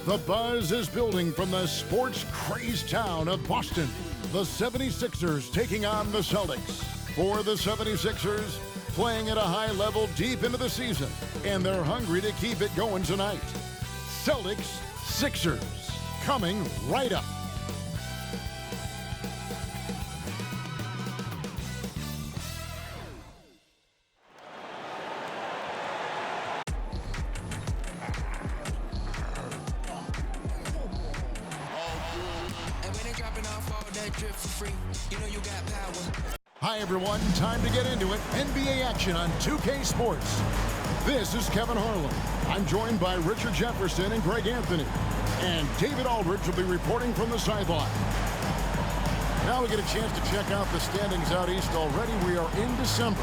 The buzz is building from the sports-crazed town of Boston. The 76ers taking on the Celtics. For the 76ers, playing at a high level deep into the season, and they're hungry to keep it going tonight. Celtics, Sixers, coming right up. Hi everyone, time to get into it. NBA action on 2K Sports. This is Kevin Harlan. I'm joined by Richard Jefferson and Greg Anthony. And David Aldridge will be reporting from the sideline. Now we get a chance to check out the standings out east already. We are in December.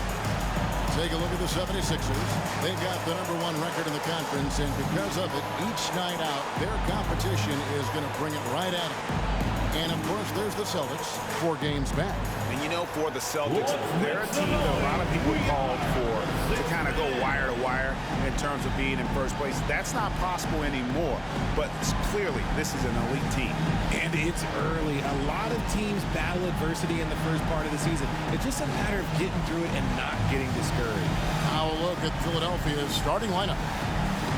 Take a look at the 76ers. They've got the #1 record in the conference, and because of it, each night out, their competition is going to bring it right at them. And, of course, there's the Celtics, 4 games back. And, you know, for the Celtics, they're a team that a lot of people called for to kind of go wire to wire in terms of being in first place. That's not possible anymore. But clearly, this is an elite team. And it's early. A lot of teams battle adversity in the first part of the season. It's just a matter of getting through it and not getting discouraged. Now a look at Philadelphia's starting lineup.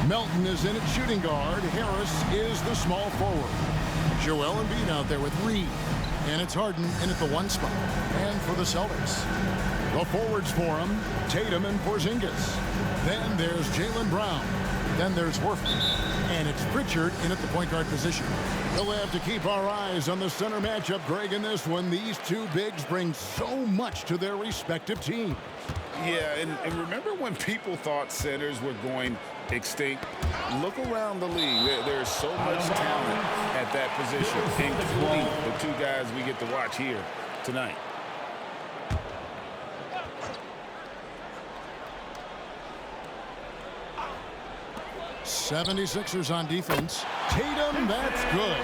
Melton is in at shooting guard. Harris is the small forward. Joel Embiid out there with Reed. And it's Harden in at the 1 spot. And for the Celtics, the forwards for him, Tatum and Porzingis. Then there's Jaylen Brown. Then there's Horford. And it's Pritchard in at the point guard position. We'll have to keep our eyes on the center matchup, Greg, in this one. These two bigs bring so much to their respective teams. Yeah, and remember when people thought centers were going extinct? Look around the league. There's so much talent at that position, including the 2 guys we get to watch here tonight. '76ers on defense. Tatum, that's good.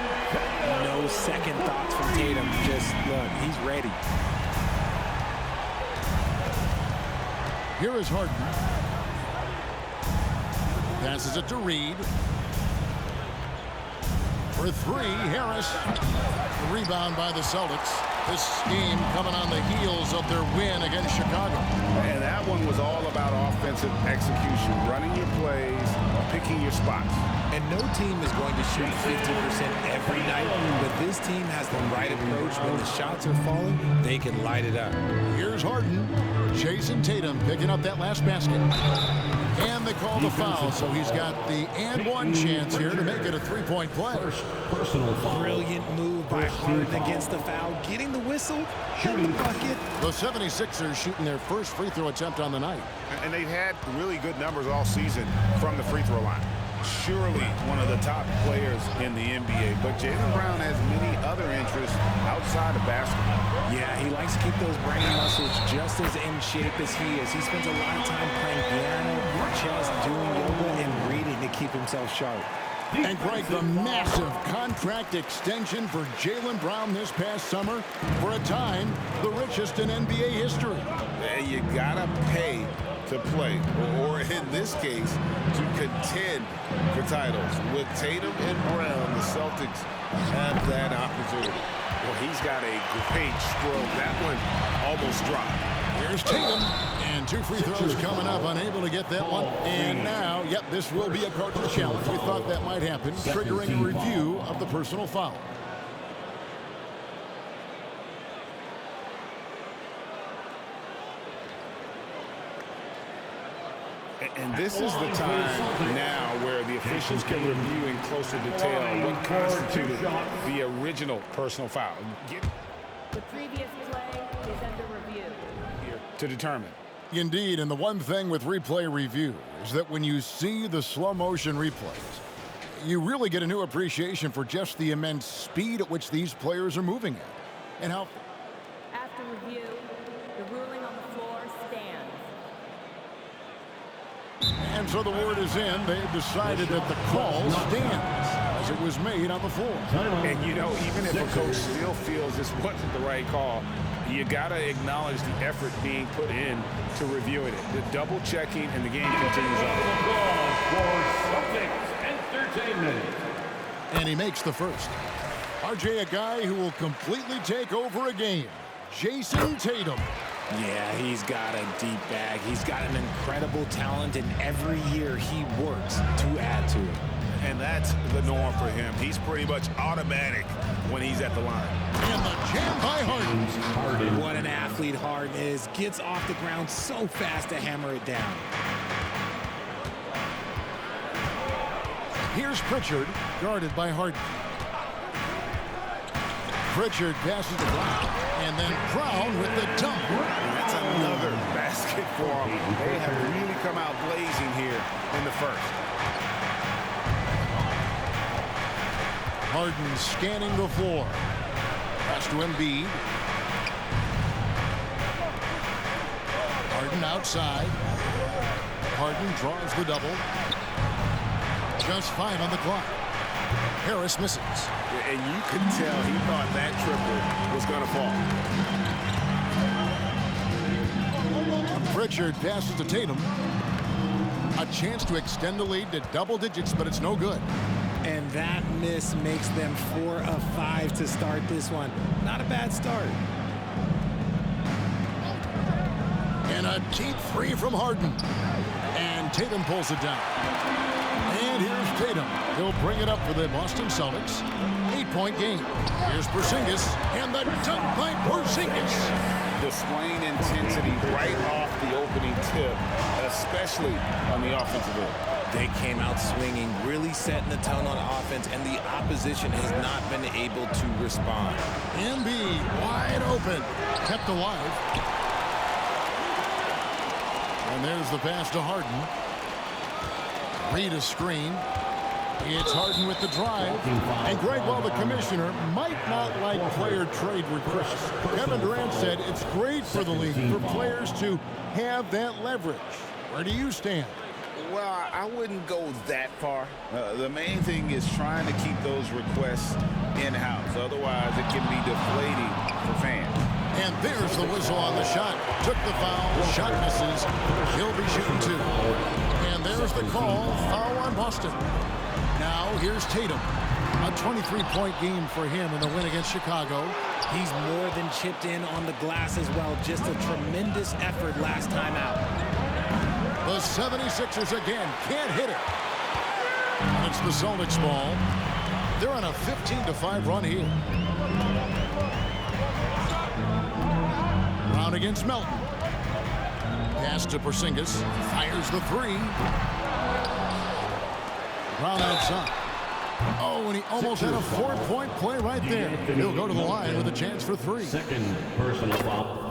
No second thoughts from Tatum. Just look, he's ready. Here is Harden. Passes it to Reed. For 3, Harris. Rebound by the Celtics. This scheme coming on the heels of their win against Chicago. And that one was all about offensive execution, running your plays, picking your spots. And no team is going to shoot 50% every night, but this team has the right approach. When the shots are falling, they can light it up. Here's Harden. Jason Tatum picking up that last basket. And they call the foul, so he's got the and-1 chance here to make it a 3-point play. Brilliant move by Harden against the foul, getting the whistle, and the bucket. The 76ers shooting their first free throw attempt on the night. And they've had really good numbers all season from the free throw line. Surely one of the top players in the NBA, but Jaylen Brown has many other interests outside of basketball. Yeah, he likes to keep those brain muscles just as in shape as he is. He spends a lot of time playing piano, chess, doing yoga, and reading to keep himself sharp. And Greg, the massive contract extension for Jaylen Brown this past summer, for a time, the richest in NBA history. You gotta pay to play, or in this case, to contend for titles. With Tatum and Brown, the Celtics have that opportunity. Well, he's got a great stroke. That one almost dropped. Here's Tatum, and 2 free throws coming up, unable to get that one. And now, yep, this will be a coaching challenge. We thought that might happen, triggering a review of the personal foul. And this is the time now where the officials can review in closer detail what constituted the original personal foul. The previous play is under review. To determine. Indeed, and the one thing with replay review is that when you see the slow motion replays, you really get a new appreciation for just the immense speed at which these players are moving at. And how... After review, the ruling on the floor stands. And so the word is in. They've decided that the call stands as it was made on the floor. And, you know, even if a coach still feels this wasn't the right call, you got to acknowledge the effort being put in to reviewing it. The double checking, and the game continues on. For Celtics Entertainment, And he makes the first. RJ, a guy who will completely take over a game. Jason Tatum. Yeah, he's got a deep bag. He's got an incredible talent, and every year he works to add to it. And that's the norm for him. He's pretty much automatic when he's at the line. And the jam by Harden. What an athlete Harden is. Gets off the ground so fast to hammer it down. Here's Pritchard, guarded by Harden. Pritchard passes the block, and then Brown with the dunk. And that's another basket for them. They have really come out blazing here in the first. Harden scanning the floor. Pass to Embiid. Harden outside. Harden draws the double. Just 5 on the clock. Harris misses. And you could tell he thought that triple was going to fall. Pritchard passes to Tatum. A chance to extend the lead to double digits, but it's no good. And that miss makes them 4 of 5 to start this one. Not a bad start. And a deep three from Harden. And Tatum pulls it down. And here's Tatum. He'll bring it up for the Boston Celtics. 8-point game. Here's Porzingis. And the dunk by Porzingis. Displaying intensity right off the opening tip, especially on the offensive end. They came out swinging, really setting the tone on offense, and the opposition has not been able to respond. Embiid wide open. Kept alive. And there's the pass to Harden. Read a screen. It's Harden with the drive. And Greg, while the commissioner might not like player trade requests, Kevin Durant said it's great for the league for players to have that leverage. Where do you stand? Well, I wouldn't go that far. The main thing is trying to keep those requests in-house. Otherwise, it can be deflating for fans. And there's the whistle on the shot. Took the foul. Shot misses. He'll be shooting 2. And there's the call. Foul on Boston. Now here's Tatum. A 23-point game for him in the win against Chicago. He's more than chipped in on the glass as well. Just a tremendous effort last time out. The 76ers again can't hit it. And it's the Celtics ball. They're on a 15-5 run here. Brown against Melton. Pass to Porzingis. Fires the 3. Brown outside. Oh, and he almost had a 4-point play right there. He'll go to the line with a chance for 3. Second personal foul.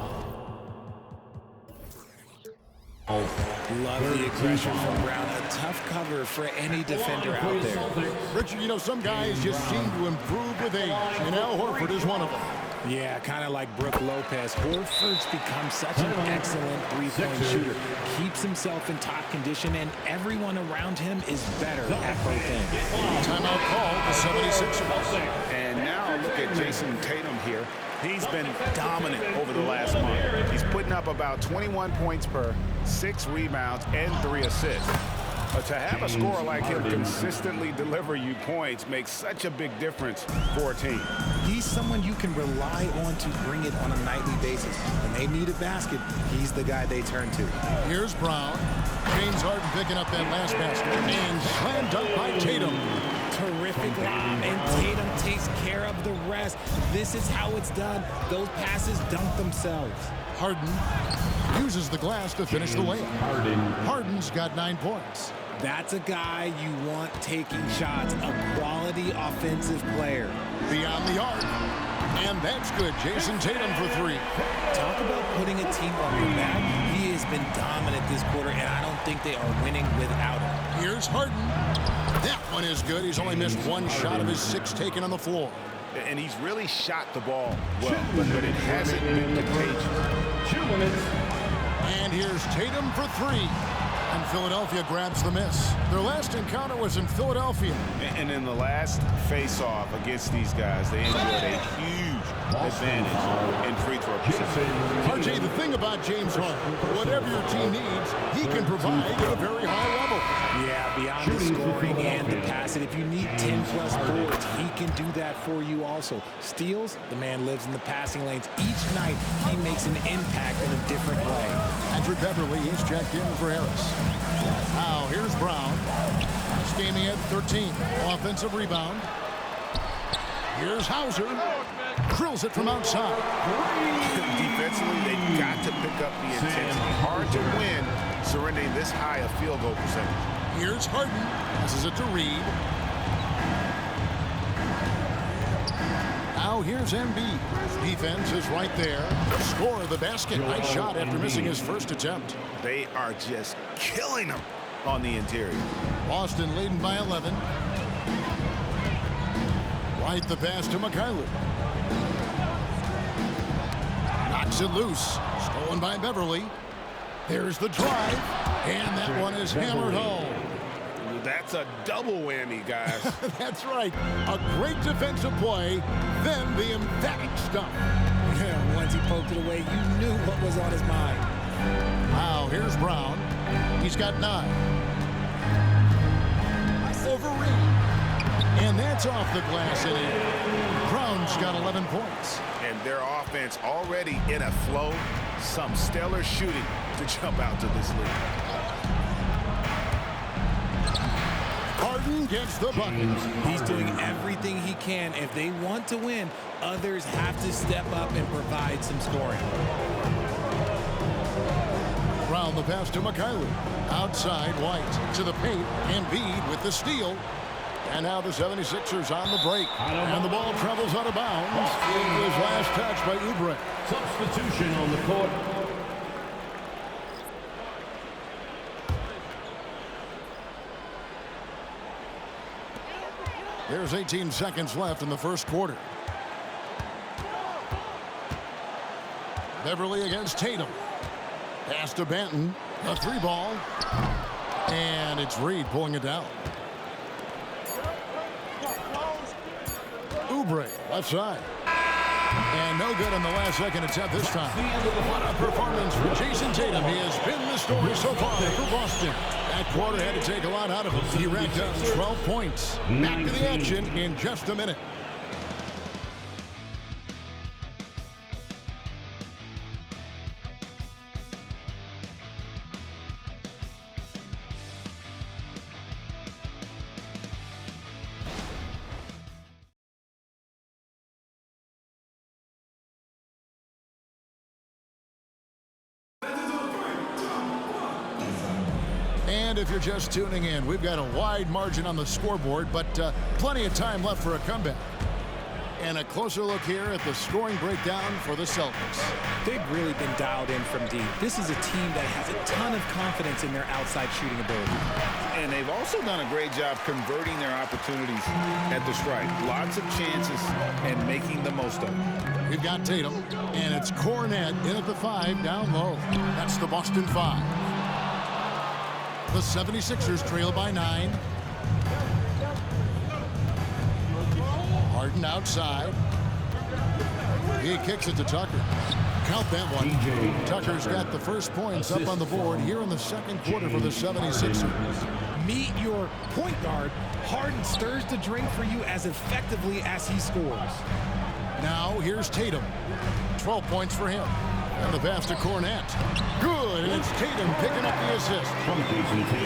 Love the aggression from Brown. A tough cover for any defender out there. Richard, you know, some guys just seem to improve with age, and Al Horford is one of them. Yeah, kind of like Brook Lopez. Horford's become such an excellent three-point shooter. Keeps himself in top condition, and everyone around him is better at both ends. Timeout call, the 76ers. And now look at Jason Tatum here. He's been dominant over the last month. He's putting up about 21 points per 6 rebounds and 3 assists. But to have a scorer like him consistently deliver you points makes such a big difference for a team. He's someone you can rely on to bring it on a nightly basis. When they need a basket, he's the guy they turn to. Here's Brown. James Harden picking up that last basket. And slam dunk by Tatum. Terrific lob, and Tatum takes care of the rest. This is how it's done. Those passes dunk themselves. Harden uses the glass to finish the layup. Harden's got 9 points. That's a guy you want taking shots, a quality offensive player. Beyond the arc. And that's good. Jason Tatum for 3. Talk about putting a team on your back. He has been dominant this quarter, and I don't think they are winning without him. Here's Harden. That one is good. He's only missed 1 shot of his 6 taken on the floor. And he's really shot the ball well, but it hasn't been contagious. 2 minutes. And here's Tatum for 3. And Philadelphia grabs the miss. Their last encounter was in Philadelphia. And in the last face-off against these guys, they enjoyed a huge advantage in free throw position. RJ, the thing about James Harden, whatever your team needs, he can provide at a very high level. Yeah, beyond the scoring and the passing, if you need 10-plus boards, do that for you also. Steals, the man lives in the passing lanes. Each night, he makes an impact in a different way. Patrick Beverly is checked in for Harris. Now, here's Brown. Scheming at 13. Offensive rebound. Here's Hauser. Drills it from outside. Defensively, they've got to pick up the intensity. Hard to win surrendering this high a field goal percentage. Here's Harden. Passes it to Reed. Now here's Embiid. Defense is right there. Score the basket. Nice shot after missing his first attempt. They are just killing them on the interior. Boston leading by 11. Right the pass to McKinley. Knocks it loose. Stolen by Beverly. There's the drive. And that one is hammered home. That's a double whammy, guys. That's right. A great defensive play, then the emphatic stuff. Yeah, once he poked it away, you knew what was on his mind. Now, here's Brown. He's got 9. Over Reed. And that's off the glass and in. Brown's got 11 points. And their offense already in a flow. Some stellar shooting to jump out to this lead. Harden gets the bucket. He's doing everything he can. If they want to win, others have to step up and provide some scoring. Brown the pass to McKinley. Outside White to the paint. Embiid with the steal. And now the 76ers on the break. And the ball travels out of bounds. It was last touched by Oubre. Substitution on the court. There's 18 seconds left in the first quarter. Beverly against Tatum. Pass to Banton. A 3-ball. And it's Reed pulling it down. Oubre, left side. And no good on the last second attempt this time. What a performance for Jason Tatum. He has been the story so far for Boston. That quarter had to take a lot out of him. He racked up 12 points. Back to the action in just a minute. And if you're just tuning in, we've got a wide margin on the scoreboard, but plenty of time left for a comeback. And a closer look here at the scoring breakdown for the Celtics. They've really been dialed in from deep. This is a team that has a ton of confidence in their outside shooting ability. And they've also done a great job converting their opportunities at the stripe. Lots of chances and making the most of them. We've got Tatum, and it's Cornette in at the 5 down low. That's the Boston 5. The 76ers trail by 9. Harden outside. He kicks it to Tucker. Count that one. Tucker's got the first points up on the board here in the second quarter for the 76ers. Meet your point guard. Harden stirs the drink for you as effectively as he scores. Now here's Tatum. 12 points for him. And the pass to Cornette. Good, and it's Tatum picking up the assist.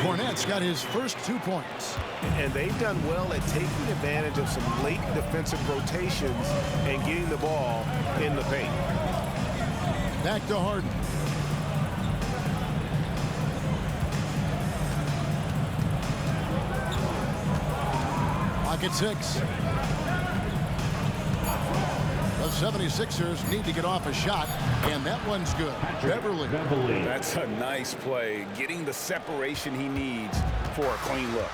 Cornette's got his first 2 points. And they've done well at taking advantage of some late defensive rotations and getting the ball in the paint. Back to Harden. Clock at 6. The 76ers need to get off a shot, and that one's good. Beverly. That's a nice play, getting the separation he needs for a clean look.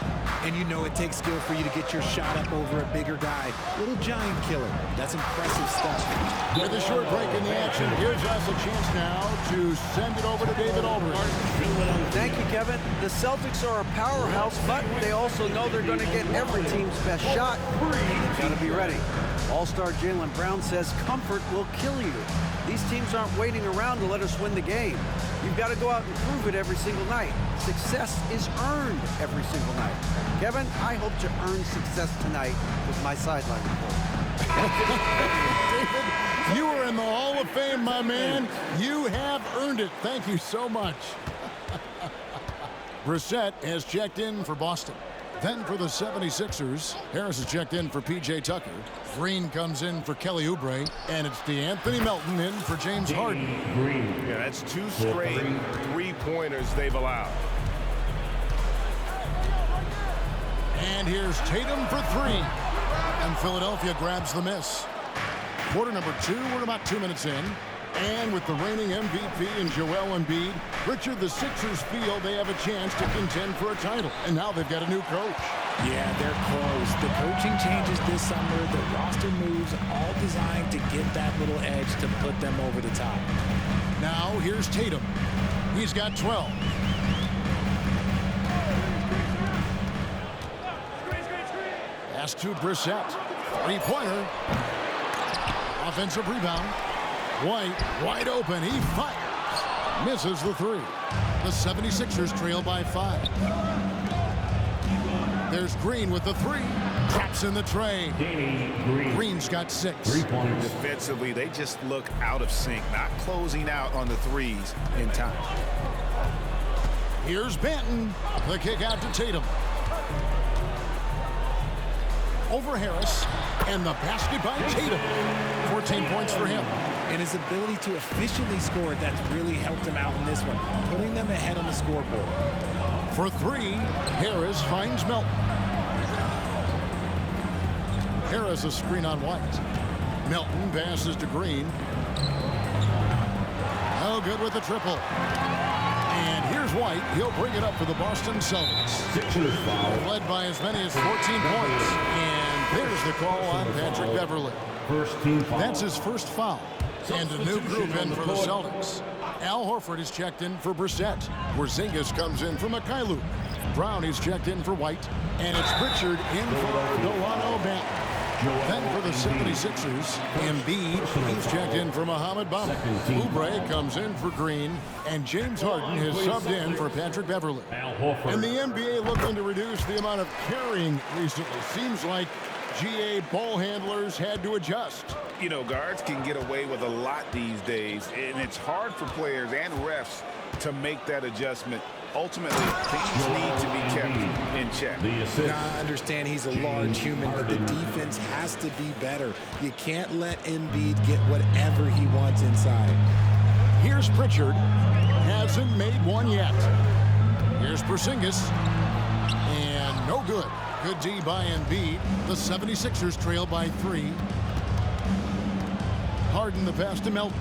And you know it takes skill for you to get your shot up over a bigger guy. Little giant killer. That's impressive stuff. With a short break in the action, gives us a chance now to send it over to David Aldridge. Thank you, Kevin. The Celtics are a powerhouse, but they also know they're going to get every team's best shot. Got to be ready. All-star Jaylen Brown says comfort will kill you. These teams aren't waiting around to let us win the game. You've got to go out and prove it every single night. Success is earned every single night. Kevin, I hope to earn success tonight with my sideline report. David, you are in the Hall of Fame, my man. You have earned it. Thank you so much. Brissett has checked in for Boston. Then for the 76ers, Harris has checked in for P.J. Tucker. Green comes in for Kelly Oubre. And it's DeAnthony Melton in for James Harden. Yeah, that's 2 straight three-pointers they've allowed. And here's Tatum for 3. And Philadelphia grabs the miss. Quarter number 2, we're about 2 minutes in. And with the reigning MVP in Joel Embiid, Richard, the Sixers feel they have a chance to contend for a title. And now they've got a new coach. Yeah, they're close. The coaching changes this summer, the roster moves, all designed to get that little edge to put them over the top. Now here's Tatum. He's got 12. Pass to Brissett. Three-pointer. Offensive rebound. White, wide open. He fires. Misses the 3. The 76ers trail by 5. There's Green with the 3. Traps in the tray. Green's got 6. Defensively, they just look out of sync, not closing out on the threes in time. Here's Banton. The kick out to Tatum. Over Harris. And the basket by Tatum. 14 points for him. And his ability to efficiently score, that's really helped him out in this one, putting them ahead on the scoreboard. For 3, Harris finds Melton. Harris a screen on White. Melton passes to Green. Oh, good with the triple. And here's White. He'll bring it up for the Boston Celtics. Led by as many as 14 points. And there's the call on Patrick Beverley. That's his first foul. And a new group in for the Celtics. Al Horford is checked in for Brissett. Porzingis comes in for Mikhailuk. Brown is checked in for White. And it's Pritchard in for Delano Banton. Then for the 76ers, Embiid, he's checked in for Mohamed Bamba. Oubre comes in for Green. And James Harden has subbed in for Patrick Beverley. And the NBA looking to reduce the amount of carrying recently. Seems like GA ball handlers had to adjust. You know, guards can get away with a lot these days, and it's hard for players and refs to make that adjustment. Ultimately, things need to be kept in check. Now, I understand he's a large human, but the defense has to be better. You can't let Embiid get whatever he wants inside. Here's Pritchard. Hasn't made one yet. Here's Porzingis. And no good. Good D by Embiid. The 76ers trail by 3. Harden the pass to Melton.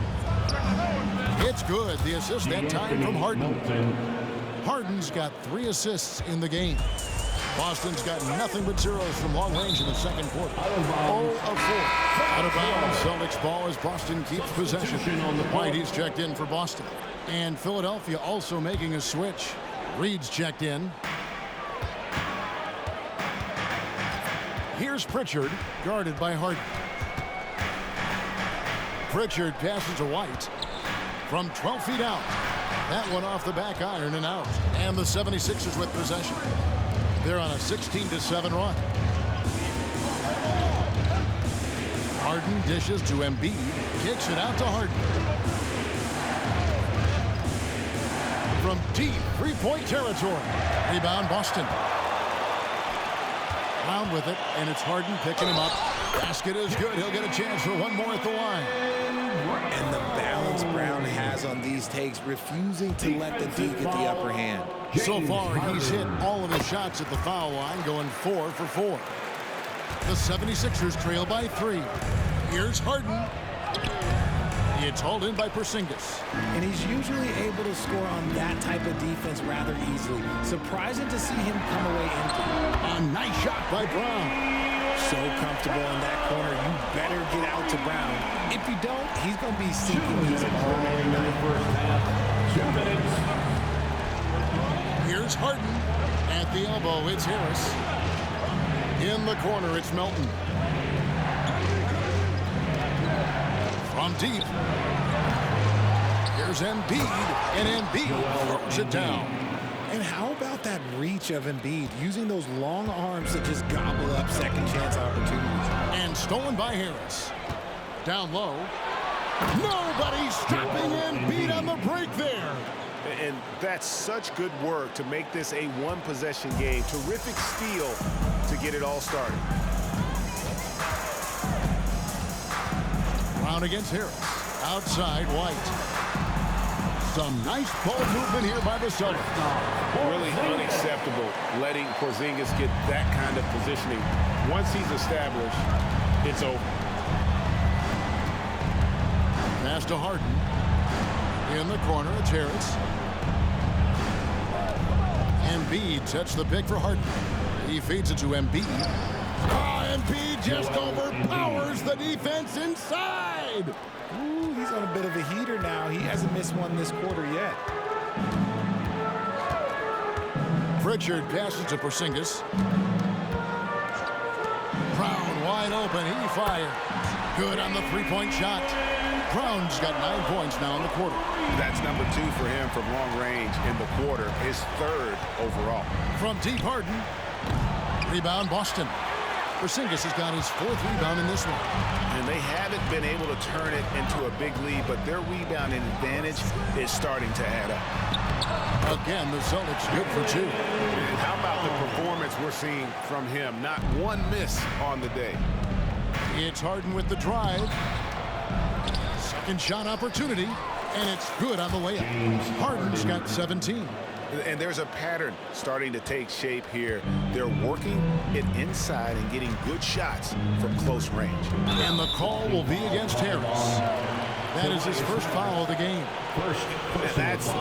It's good. The assist that time from Harden. Harden's got 3 assists in the game. Boston's got nothing but zeros from long range in the second quarter. 0 of 4. Out of bounds. Celtics ball as Boston keeps possession. White, he's checked in for Boston. And Philadelphia also making a switch. Reed's checked in. Here's Pritchard, guarded by Harden. Pritchard passes to White from 12 feet out. That one off the back iron and out. And the 76ers with possession. They're on a 16-7 run. Harden dishes to Embiid. Kicks it out to Harden. From deep three-point territory. Rebound Boston. Brown with it, and it's Harden picking him up. Basket is good. He'll get a chance for one more at the line. And the balance Brown has on these takes, refusing to let the D get the upper hand. So far, he's hit all of his shots at the foul line, going 4 for 4. The 76ers trail by 3. Here's Harden. It's hauled in by Porzingis. And he's usually able to score on that type of defense rather easily. Surprising to see him come away empty. A nice shot by Brown. So comfortable in that corner, you better get out to Brown. If you don't, he's going to be sinking these all night. Here's Harden. At the elbow, it's Harris. In the corner, it's Melton. From deep. Here's Embiid, and Embiid throws it down. And how about that reach of Embiid, using those long arms to just gobble up second chance opportunities? And stolen by Harris. Down low. Nobody stopping Embiid on the break there. And that's such good work to make this a one-possession game. Terrific steal to get it all started. Brown against Harris. Outside, White. Some nice ball movement here by the Celtics. Really unacceptable letting Porzingis get that kind of positioning. Once he's established, it's over. Pass to Harden. In the corner, it's Harris. Embiid sets the pick for Harden. He feeds it to Embiid. Embiid just overpowers the defense inside. Ooh, he's on a bit of a heater now. He hasn't missed one this quarter yet. Pritchard passes to Porzingis. Brown wide open. He fires. Good on the three-point shot. Brown's got 9 points now in the quarter. That's number 2 for him from long range in the quarter. His 3rd overall. From deep, Harden. Rebound, Boston. Porzingis has got his 4th rebound in this one. And they haven't been able to turn it into a big lead, but their rebounding advantage is starting to add up. Again, the Celtics good for 2. And how about the performance we're seeing from him? Not one miss on the day. It's Harden with the drive. Second shot opportunity, and it's good on the layup. Harden's got 17. And there's a pattern starting to take shape here. They're working it inside and getting good shots from close range. And the call will be against Harris. That is his first foul of the game.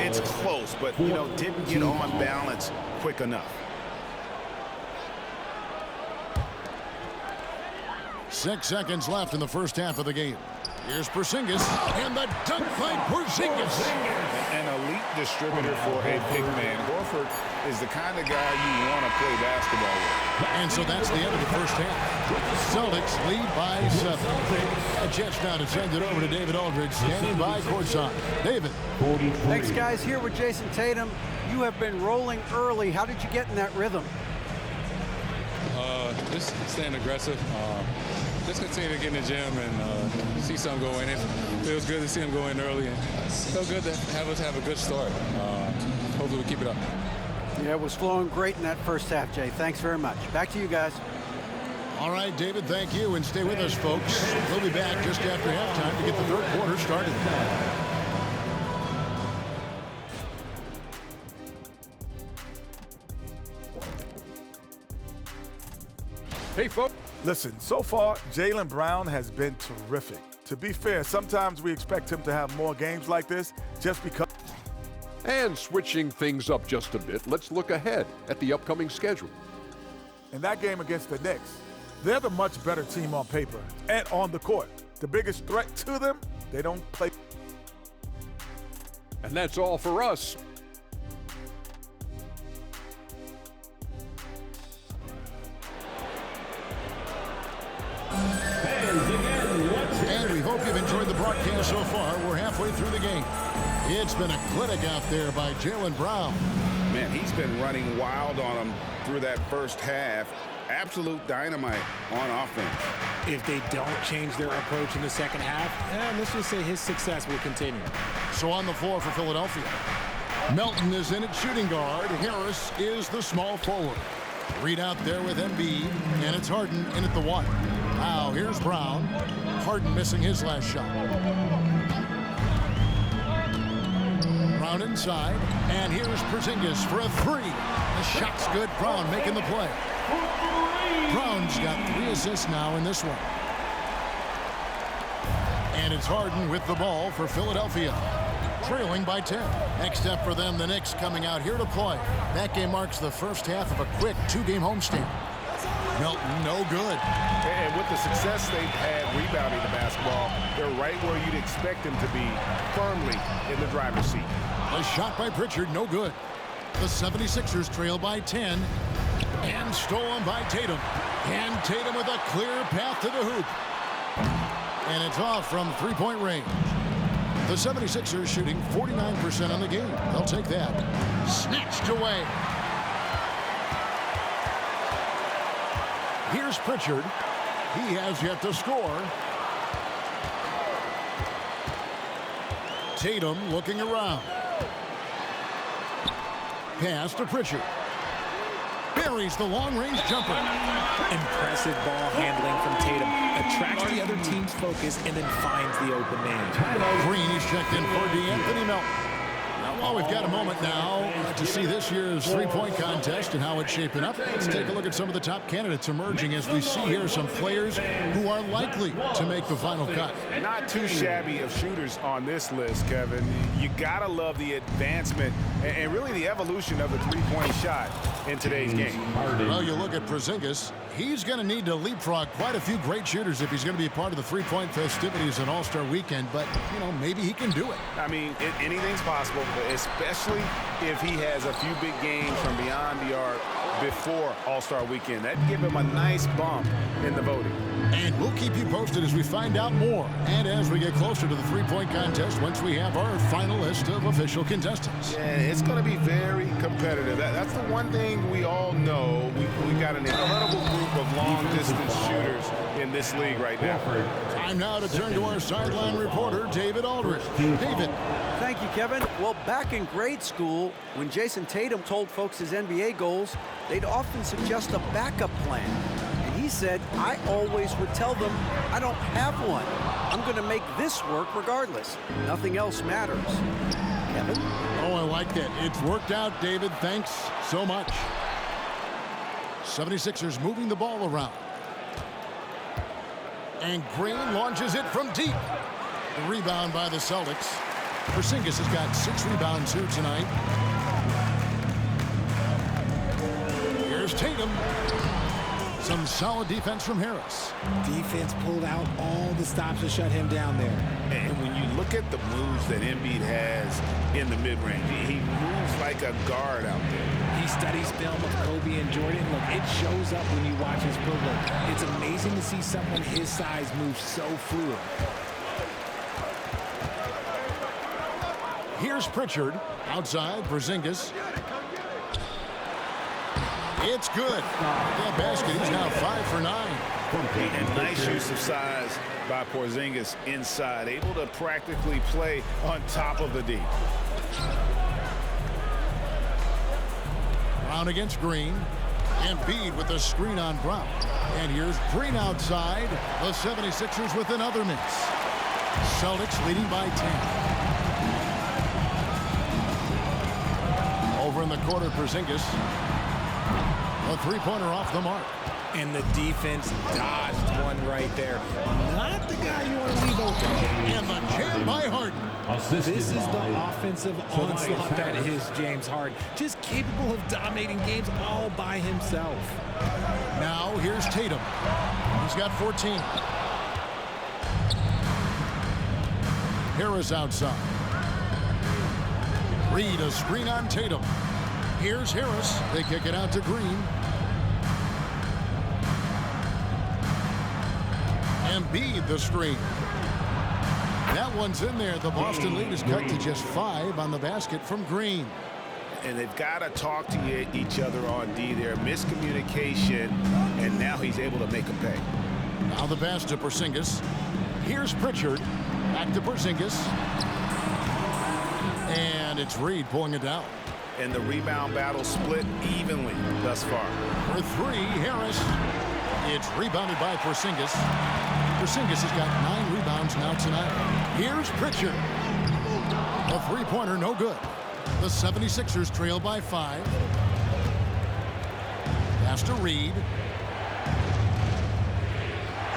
It's close, but didn't get on balance quick enough. 6 seconds left in the first half of the game. Here's Porzingis, and the dunk by Porzingis. An elite distributor for a big man. Horford is the kind of guy you want to play basketball with. And so that's the end of the first half. Celtics lead by 7. A chance now to send it over to David Aldridge, standing by courtside. David. Thanks, guys. Here with Jason Tatum. You have been rolling early. How did you get in that rhythm? Just staying aggressive. Just continue to get in the gym and see something go in. It feels good to see him go in early, and so good to have us have a good start. Hopefully we keep it up. Yeah, it was flowing great in that first half, Jay. Thanks very much. Back to you guys. All right, David, thank you, and stay with us, folks. We'll be back just after halftime to get the third quarter started. Hey, folks. Listen, so far, Jaylen Brown has been terrific. To be fair, sometimes we expect him to have more games like this just because. And switching things up just a bit, let's look ahead at the upcoming schedule. In that game against the Knicks, they're the much better team on paper and on the court. The biggest threat to them, they don't play. And that's all for us. And we hope you've enjoyed the broadcast so far. We're halfway through the game. It's been a clinic out there by Jaylen Brown. Man, he's been running wild on them through that first half. Absolute dynamite on offense. If they don't change their approach in the second half, let's just say his success will continue. So on the floor for Philadelphia, Melton is in at shooting guard. Harris is the small forward. Reed out there with Embiid, and it's Harden in at the 1. Now here's Brown. Harden missing his last shot. Brown inside, and here's Porzingis for a 3. The shot's good. Brown making the play. Brown's got 3 assists now in this one. And it's Harden with the ball for Philadelphia, trailing by 10. Next up for them, the Knicks coming out here to play. That game marks the first half of a quick 2-game homestand. Melton, no good. And with the success they've had rebounding the basketball, they're right where you'd expect them to be, firmly in the driver's seat. A shot by Pritchard, no good. The 76ers trail by 10. And stolen by Tatum. And Tatum with a clear path to the hoop. And it's off from three-point range. The 76ers shooting 49% on the game. They'll take that. Snatched away. Here's Pritchard. He has yet to score. Tatum looking around. Pass to Pritchard. Buries the long-range jumper. Impressive ball handling from Tatum. Attracts the other team's focus and then finds the open man. Green is checked in for D'Anthony Melton. Well, we've got a moment now to see this year's three-point contest and how it's shaping up. Let's take a look at some of the top candidates emerging as we see here some players who are likely to make the final cut. Not too shabby of shooters on this list, Kevin. You gotta love the advancement and really the evolution of the three-point shot in today's game. Well, you look at Porzingis. He's going to need to leapfrog quite a few great shooters if he's going to be a part of the three-point festivities at All-Star Weekend. But, you know, maybe he can do it. I mean, anything's possible, especially if he has a few big games from beyond the arc before All-Star Weekend. That'd give him a nice bump in the voting. And we'll keep you posted as we find out more and as we get closer to the three-point contest once we have our final list of official contestants. Yeah, it's going to be very competitive. That's the one thing we all know. We got an incredible group of long-distance shooters in this league right now. Time now to turn to our sideline reporter, David Aldridge. David. Thank you, Kevin. Well, back in grade school, when Jason Tatum told folks his NBA goals, they'd often suggest a backup plan. And he said, I always would tell them, I don't have one. I'm going to make this work regardless. Nothing else matters. Kevin? Oh, I like that. It's worked out, David. Thanks so much. 76ers moving the ball around. And Green launches it from deep. The rebound by the Celtics. Porzingis has got 6 rebounds here tonight. Here's Tatum. Some solid defense from Harris. Defense pulled out all the stops to shut him down there. And when you look at the moves that Embiid has in the mid-range, he moves like a guard out there. He studies film of Kobe and Jordan. Look, it shows up when you watch his footwork. It's amazing to see someone his size move so fluid. Here's Pritchard. Outside, Porzingis. It's good. That basket, he's now 5 for 9. And nice use of size by Porzingis inside. Able to practically play on top of the D. Brown against Green. Embiid with the screen on Brown. And here's Green outside. The 76ers with another miss. Celtics leading by 10. Over in the corner, Porzingis. A three-pointer off the mark. And the defense dodged one right there. Not the guy you want to leave open. And the jam by Harden. This is the offensive onslaught that is James Harden. Just capable of dominating games all by himself. Now here's Tatum. He's got 14. Harris outside. Reed a screen on Tatum. Here's Harris. They kick it out to Green. Embiid the screen. That one's in there. The Boston lead is cut to just 5 on the basket from Green. And they've got to talk to each other on D there. Miscommunication, and now he's able to make them pay. Now the pass to Porzingis. Here's Pritchard. Back to Porzingis. And it's Reed pulling it down. And the rebound battle split evenly thus far. For 3, Harris. It's rebounded by Porzingis. Porzingis has got 9 rebounds now tonight. Here's Pritchard. A three-pointer, no good. The 76ers trail by 5. Pass to Reed.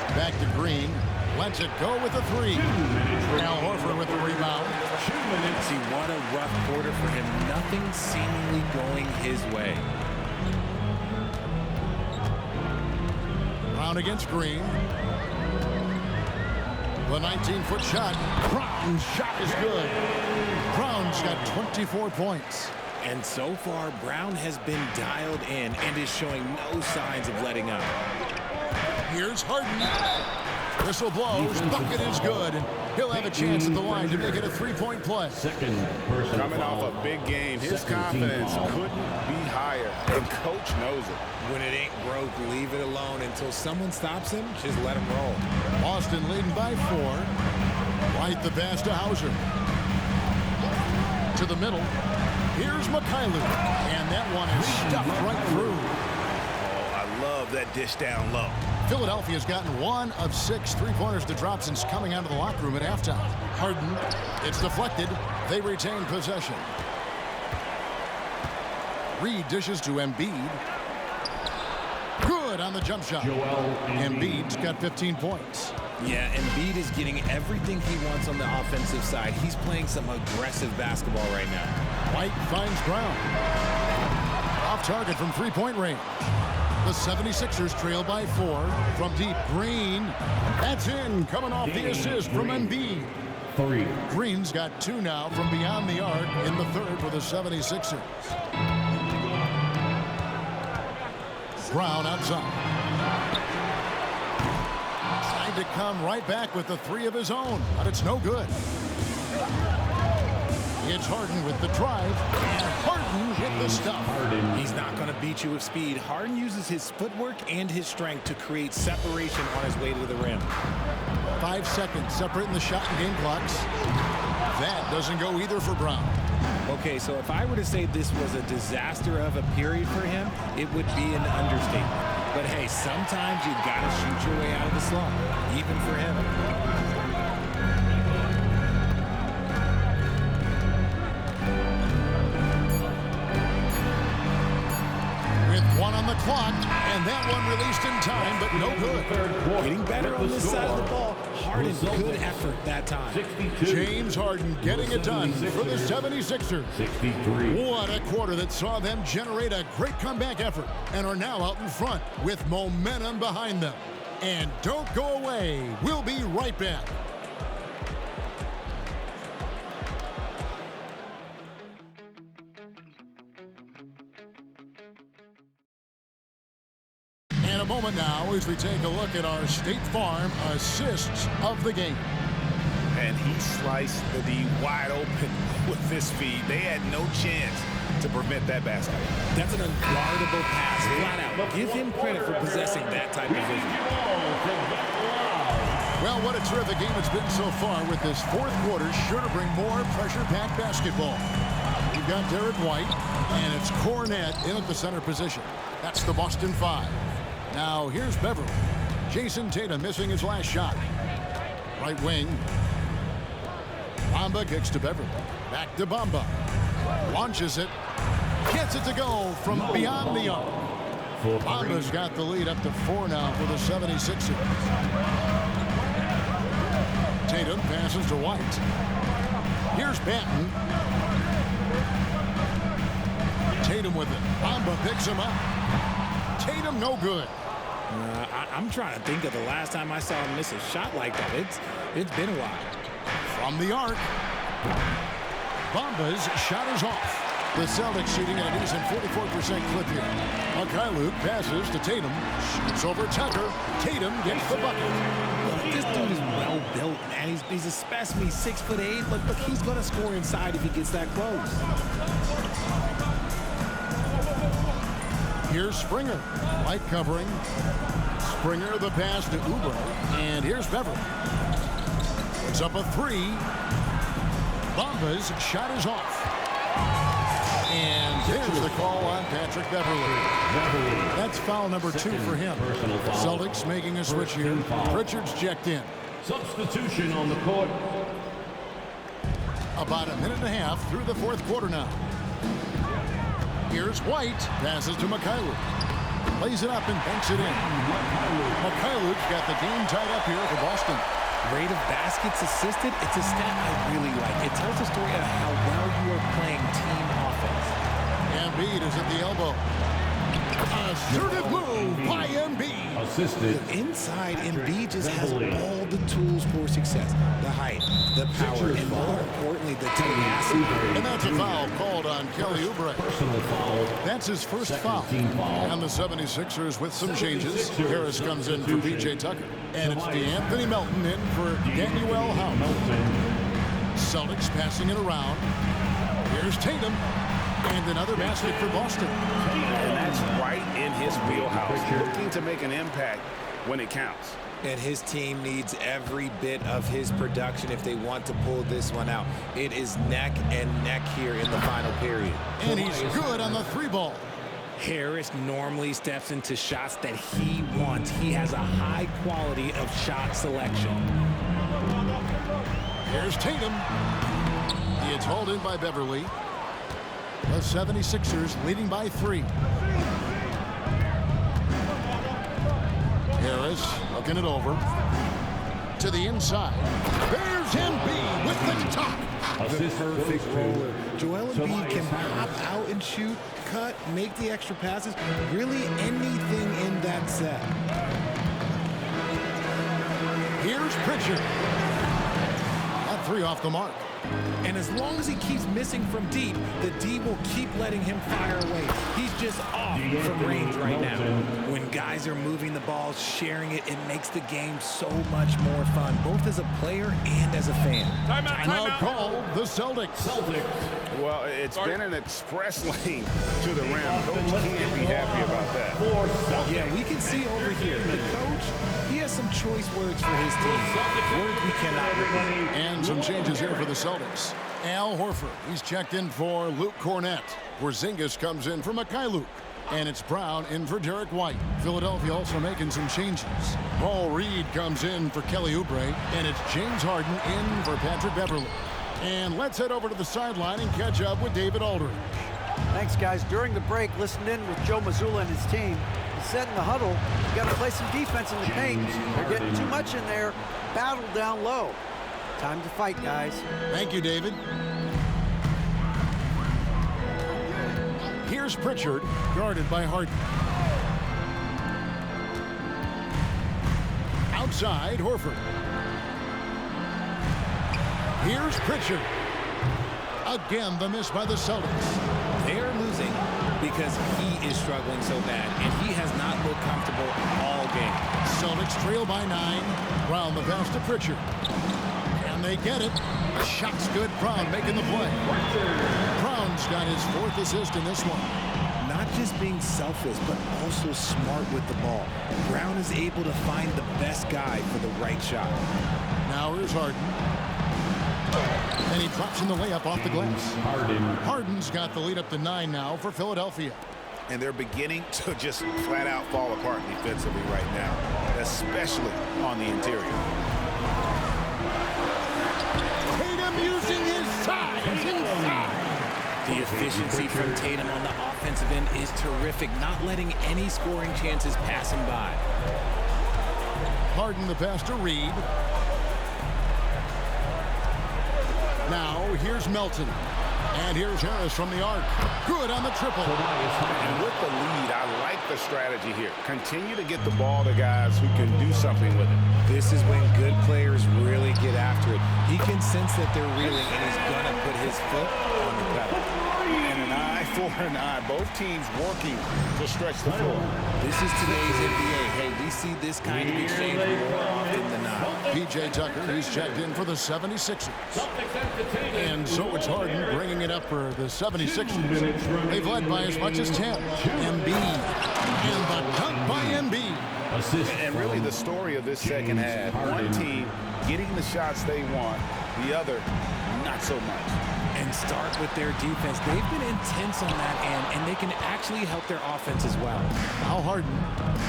Back to Green. Lets it go with a 3. Al Horford with the rebound. See, what a rough quarter for him. Nothing seemingly going his way. Brown against Green. The 19-foot shot. Brown's shot is good. Brown's got 24 points. And so far, Brown has been dialed in and is showing no signs of letting up. Here's Harden. Whistle blows. Bucket is good. And he'll have a chance at the line to make it a three-point play. Coming off a big game, his confidence couldn't be higher, and coach knows it. When it ain't broke, leave it alone until someone stops him. Just let him roll. Boston leading by 4. Right the pass to Hauser. To the middle. Here's Mikhailuk. And that one is stuffed right through. Oh, I love that dish down low. Philadelphia's gotten 1 of 6 three-pointers to drop since coming out of the locker room at halftime. Harden. It's deflected. They retain possession. Reed dishes to Embiid. Good on the jump shot. Embiid's got 15 points. Yeah, Embiid is getting everything he wants on the offensive side. He's playing some aggressive basketball right now. White finds Brown. Off target from three-point range. The 76ers trail by 4 from deep. Green. That's in. Coming off the assist from Embiid. 3. Green's got 2 now from beyond the arc in the third for the 76ers. Brown outside. Trying to come right back with the 3 of his own, but it's no good. It's Harden with the drive, and Harden with the stuff. He's not going to beat you with speed. Harden uses his footwork and his strength to create separation on his way to the rim. 5 seconds separating the shot and game clocks. That doesn't go either for Brown. Okay, so if I were to say this was a disaster of a period for him, it would be an understatement. But hey, sometimes you got to shoot your way out of the slump, even for him. With 1 on the clock, and that one released in time, but no good. Getting better on this side of the ball. Harden, good effort that time. James Harden getting it done for the 76ers. 63. What a quarter that saw them generate a great comeback effort and are now out in front with momentum behind them. And don't go away. We'll be right back. And a moment now as we take a look at our State Farm assists of the game. And he sliced the D wide open with this feed. They had no chance to prevent that basket. That's an unguardable pass, flat out. Give him credit for possessing that type of vision. Well, what a terrific game it's been so far with this fourth quarter. Sure to bring more pressure-packed basketball. We've got Derek White, and it's Cornette in at the center position. That's the Boston 5. Now, here's Beverly. Jason Tatum missing his last shot. Right wing. Bamba kicks to Beverly. Back to Bamba. Launches it. Gets it to go from beyond the arc. Bamba's got the lead up to 4 now for the 76ers. Tatum passes to White. Here's Banton. Tatum with it. Bamba picks him up. Tatum no good. I'm trying to think of the last time I saw him miss a shot like that. It's been a while. From the arc. Bamba's shot is off. The Celtics shooting at a decent 44% clip here. Mikhailuk passes to Tatum. Shoots over Tucker. Tatum gets the bucket. This dude is well built, man. He's a specimen. He's 6'8". Look, he's going to score inside if he gets that close. Here's Springer. Light covering. Springer the pass to Oubre. And here's Beverly. It's up a 3. Bamba's shot is off. And there's the call on Patrick Beverly. That's foul number 2 for him. Celtics making a switch here. Pritchard's checked in. Substitution on the court. About a minute and a half through the fourth quarter now. Here's White. Passes to Mikhailuk. Lays it up and banks it in. Mikhailuk's got the game tied up here for Boston. Rate of baskets assisted, it's a stat I really like. It tells a story of how well you are playing team offense. Embiid is at the elbow. Assertive move by Embiid. assisted. Inside, Embiid just has all the tools for success. The height, the power, and more importantly, the tenacity. And that's a foul called on Kelly Oubre. Personal foul. That's his first foul. Team foul. And the 76ers with some changes. Harris comes in for P.J. Tucker. And it's DeAnthony Melton in for Danuel House. Celtics passing it around. Here's Tatum. And another basket for Boston. And that's right in his wheelhouse. Looking to make an impact when it counts. And his team needs every bit of his production if they want to pull this one out. It is neck and neck here in the final period. And he's good on the 3-ball. Harris normally steps into shots that he wants. He has a high quality of shot selection. Here's Tatum. He is hauled in by Beverly. The 76ers leading by 3. Harris looking it over to the inside. There's Embiid with the top. The perfect roller. Joel Embiid can pop out and shoot, cut, make the extra passes, really anything in that set. Here's Pritchard. That 3 off the mark. And as long as he keeps missing from deep, the D will keep letting him fire away. He's just off from range right now. When guys are moving the ball, sharing it, it makes the game so much more fun, both as a player and as a fan. Timeout called the Celtics. Well, it's been an express lane to the rim. Coach can't be happy about that. Yeah, we can see over here. The coach, he has some choice words for his team. Words we cannot repeat. And some changes here for the Celtics. Al Horford, he's checked in for Luke Cornett. Porzingis comes in for Mikhailuk. And it's Brown in for Derek White. Philadelphia also making some changes. Paul Reed comes in for Kelly Oubre. And it's James Harden in for Patrick Beverly. And let's head over to the sideline and catch up with David Aldridge. Thanks, guys. During the break, listened in with Joe Mazzulla and his team. He said in the huddle, you got to play some defense in the paint. They're getting too much in there. Battle down low. Time to fight, guys. Thank you, David. Here's Pritchard, guarded by Harden. Outside, Horford. Here's Pritchard. Again, the miss by the Celtics. They're losing because he is struggling so bad, and he has not looked comfortable all game. Celtics trail by 9. Brown the pass to Pritchard. And they get it. Shot's good. Brown making the play. Brown's got his 4th assist in this one. Not just being selfless, but also smart with the ball. Brown is able to find the best guy for the right shot. Now here's Harden. And he drops in the layup off the glass. Harden's got the lead up to 9 now for Philadelphia. And they're beginning to just flat out fall apart defensively right now, especially on the interior. Tatum using his size inside. The efficiency from Tatum on the offensive end is terrific, not letting any scoring chances pass him by. Harden the pass to Reed. Now here's Melton. And here's Harris from the arc. Good on the triple. And with the lead, I like the strategy here. Continue to get the ball to guys who can do something with it. This is when good players really get after it. He can sense that they're reeling, and he's going to put his foot on the pedal. And an eye for an eye. Both teams working to stretch the floor. This is today's NBA. Hey, we see this kind of exchange more often than not. P.J. Tucker, he's checked in for the 76ers. And so it's Harden bringing it up for the 76ers. They've led by as much as 10. Embiid. And the dunk by Embiid. And really the story of this second half, one team getting the shots they want, the other not so much. And start with their defense. They've been intense on that end, and they can actually help their offense as well. Now Harden,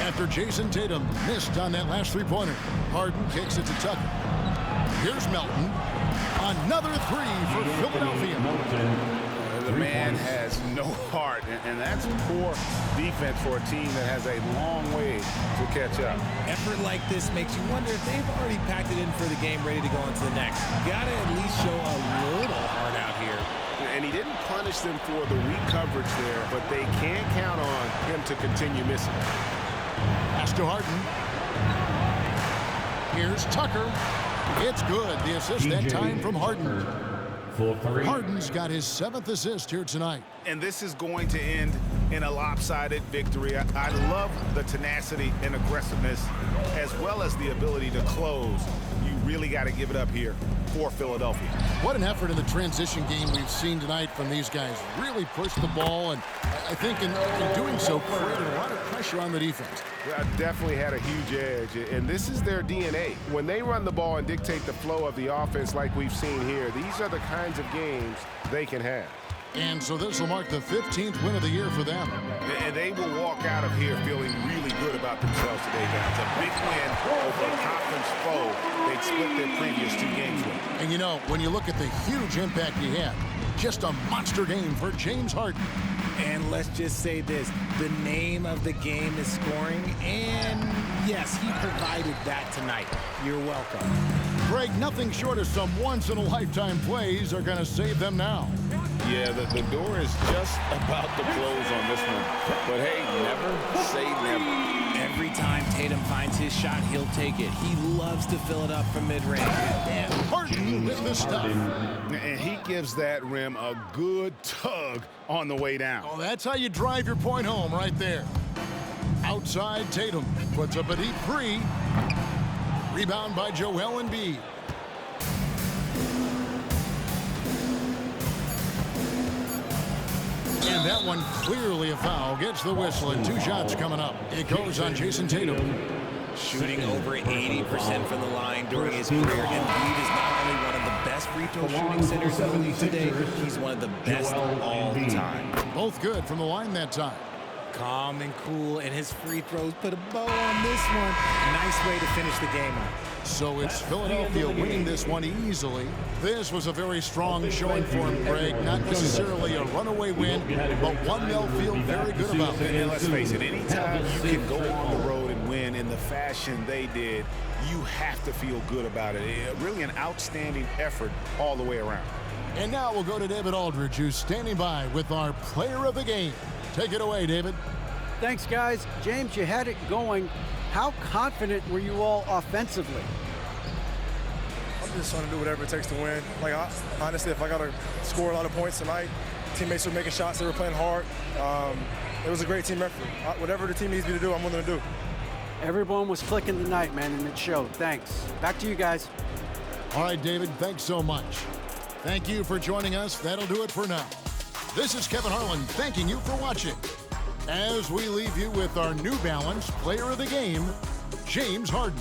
after Jason Tatum missed on that last three-pointer. Harden kicks it to Tucker. Here's Melton. Another 3 for Philadelphia. The man has no heart, and that's poor defense for a team that has a long way to catch up. Effort like this makes you wonder if they've already packed it in for the game, ready to go into the next. Gotta at least show a little heart out here. And he didn't punish them for the weak coverage there, but they can't count on him to continue missing. Pass to Harden. Here's Tucker. It's good. The assist that time from Harden. Harden's got his 7th assist here tonight. And this is going to end in a lopsided victory. I love the tenacity and aggressiveness, as well as the ability to close. You really got to give it up here for Philadelphia. What an effort in the transition game we've seen tonight from these guys. Really pushed the ball, and I think in doing so, created a lot of pressure on the defense. Yeah, definitely had a huge edge, and this is their DNA. When they run the ball and dictate the flow of the offense like we've seen here, these are the kinds of games they can have. And so this will mark the 15th win of the year for them. And they will walk out of here feeling really good about themselves today, guys. A big win over a conference foe they'd split their previous 2 games with. And you know, when you look at the huge impact he had, just a monster game for James Harden. And let's just say this, the name of the game is scoring, and yes, he provided that tonight. You're welcome. Greg, nothing short of some once-in-a-lifetime plays are going to save them now. Yeah, the door is just about to close on this one. But hey, never say never. Every time Tatum finds his shot, he'll take it. He loves to fill it up from mid-range. Harden with the stuff. And he gives that rim a good tug on the way down. Oh, that's how you drive your point home right there. Outside, Tatum puts up a deep 3. Rebound by Joel Embiid. And that one clearly a foul. Gets the whistle and 2 shots coming up. It goes on Jason Tatum. Shooting over 80% from the line during his career. Embiid is not only one of the best free throw shooting centers in the league today, he's one of the best of all time. Both good from the line that time. Calm and cool, and his free throws put a bow on this one. Nice way to finish the game off. So it's Philadelphia winning this one easily. This was a very strong showing for him, Greg. Not necessarily a runaway win, but one they'll feel very good about. And let's face it, anytime you can go on the road and win in the fashion they did, you have to feel good about it. Really an outstanding effort all the way around. And now we'll go to David Aldridge, who's standing by with our player of the game. Take it away, David. Thanks, guys. James, you had it going. How confident were you all offensively? I'm just trying to do whatever it takes to win. Like, honestly, if I got to score a lot of points tonight, teammates were making shots. They were playing hard. It was a great team effort. Whatever the team needs me to do, I'm willing to do. Everyone was clicking tonight, man, and it showed. Thanks. Back to you guys. All right, David, thanks so much. Thank you for joining us. That'll do it for now. This is Kevin Harlan thanking you for watching. As we leave you with our New Balance Player of the Game, James Harden.